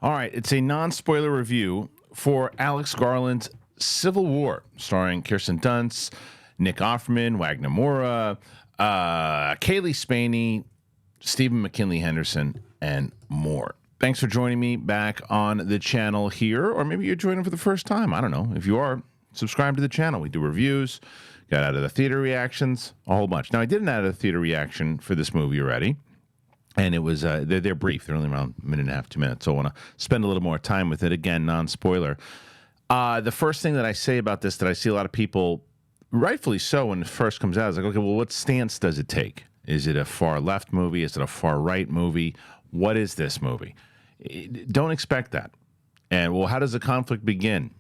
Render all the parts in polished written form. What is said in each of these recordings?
All right, it's a non-spoiler review for Alex Garland's Civil War, starring Kirsten Dunst, Nick Offerman, Wagner Moura, Kaylee Spaney, Stephen McKinley Henderson, and more. Thanks for joining me back on the channel here, or maybe you're joining for the first time. I don't know. If you are, subscribe to the channel. We do reviews, got out of the theater reactions, a whole bunch. Now, I did an out of the theater reaction for this movie already. And it was, they're brief. They're only around a minute and a half, 2 minutes. So I want to spend a little more time with it. Again, non-spoiler. The first thing that I say about this that I see a lot of people, rightfully so, when it first comes out, is like, okay, well, what stance does it take? Is it a far left movie? Is it a far right movie? What is this movie? Don't expect that. And, well, how does the conflict begin?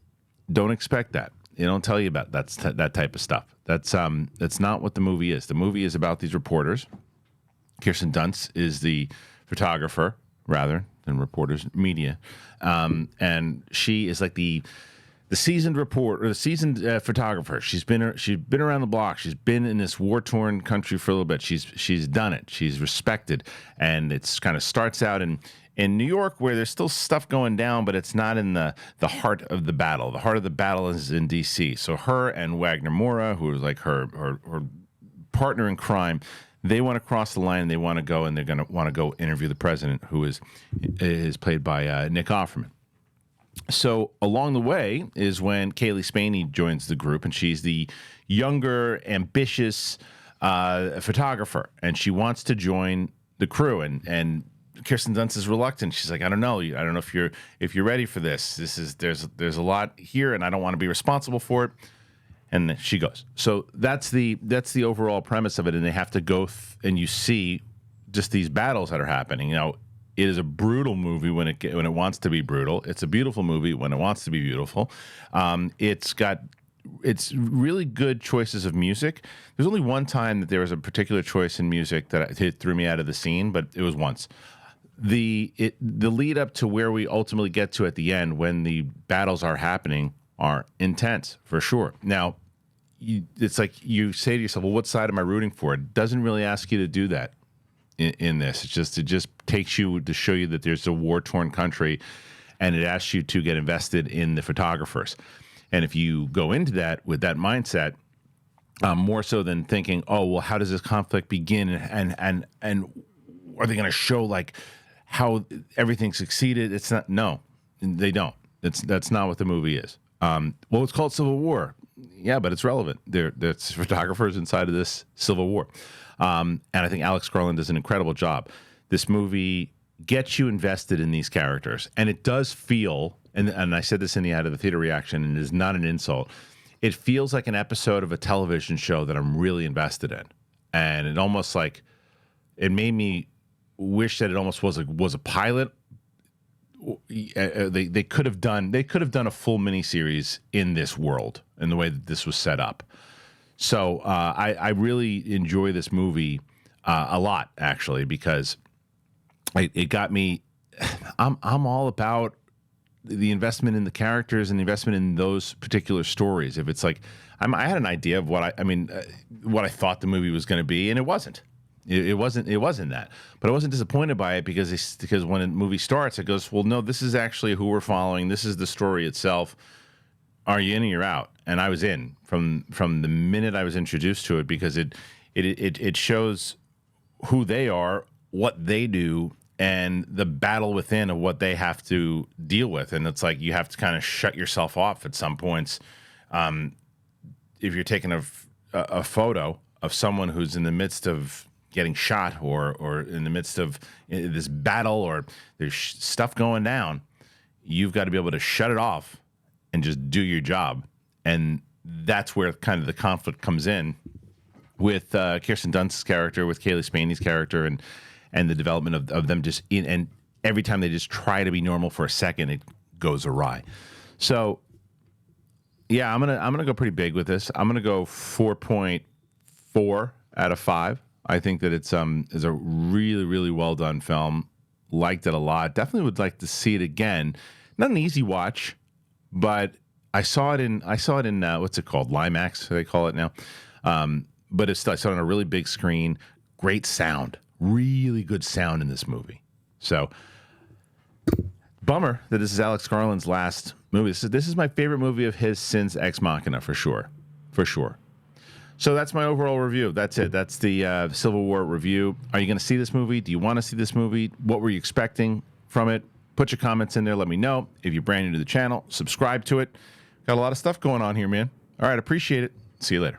Don't expect that. They don't tell you about that type of stuff. That's not what the movie is. The movie is about these reporters. Kirsten Dunst is the photographer, rather than reporters, media, and she is like the seasoned reporter, or the seasoned photographer. She's been around the block. She's been in this war-torn country for a little bit. She's done it. She's respected, and it's kind of starts out in New York, where there's still stuff going down, but it's not in the heart of the battle. The heart of the battle is in D.C. So her and Wagner Moura, who is like her partner in crime, they want to cross the line, and they want to go, and they're going to want to go interview the president, who is played by Nick Offerman. So along the way is when Kaylee Spaney joins the group, and she's the younger, ambitious photographer, and she wants to join the crew. And Kirsten Dunst is reluctant. She's like, I don't know if you're ready for this. There's a lot here, and I don't want to be responsible for it. And she goes. So that's the overall premise of it. And they have to go and you see just these battles that are happening. You know, it is a brutal movie when it wants to be brutal. It's a beautiful movie when it wants to be beautiful. It's really good choices of music. There's only one time that there was a particular choice in music that threw me out of the scene, but it was once. The lead up to where we ultimately get to at the end, when the battles are happening, are intense for sure. Now, it's like you say to yourself, well, what side am I rooting for? It doesn't really ask you to do that in this. It just takes you to show you that there's a war-torn country, and it asks you to get invested in the photographers. And if you go into that with that mindset, more so than thinking, oh, well, how does this conflict begin, and are they going to show like how everything succeeded? It's not. No, they don't. That's not what the movie is. Well, it's called Civil War. Yeah, but it's relevant. There's photographers inside of this Civil War. And I think Alex Garland does an incredible job. This movie gets you invested in these characters. And it does feel, and I said this in the out of the theater reaction, and it is not an insult, it feels like an episode of a television show that I'm really invested in. And it almost like, it made me wish that it almost was a pilot. They could have done a full miniseries in this world, in the way that this was set up. So I really enjoy this movie a lot, actually, because it got me. I'm all about the investment in the characters and the investment in those particular stories. If it's like I had an idea of what I thought the movie was going to be, and it wasn't. It wasn't that, but I wasn't disappointed by it because when a movie starts, it goes, well, no, this is actually who we're following. This is the story itself. Are you in or you're out? And I was in from the minute I was introduced to it, because it shows who they are, what they do, and the battle within of what they have to deal with. And it's like you have to kind of shut yourself off at some points. If you're taking a photo of someone who's in the midst of getting shot or in the midst of this battle, or there's stuff going down, you've got to be able to shut it off and just do your job. And that's where kind of the conflict comes in with Kirsten Dunst's character, with Kaylee Spaney's character, and the development of them just in, and every time they just try to be normal for a second, it goes awry. So yeah, I'm gonna go pretty big with this. I'm gonna go 4.4 out of 5. I think that it's a really, really well done film. Liked it a lot. Definitely would like to see it again. Not an easy watch, but I saw it in what's it called? Limax, they call it now. But I saw it on a really big screen. Great sound, really good sound in this movie. So bummer that this is Alex Garland's last movie. This is my favorite movie of his since Ex Machina, for sure. For sure. So that's my overall review. That's it. That's the Civil War review. Are you going to see this movie? Do you want to see this movie? What were you expecting from it? Put your comments in there. Let me know. If you're brand new to the channel, subscribe to it. Got a lot of stuff going on here, man. All right. Appreciate it. See you later.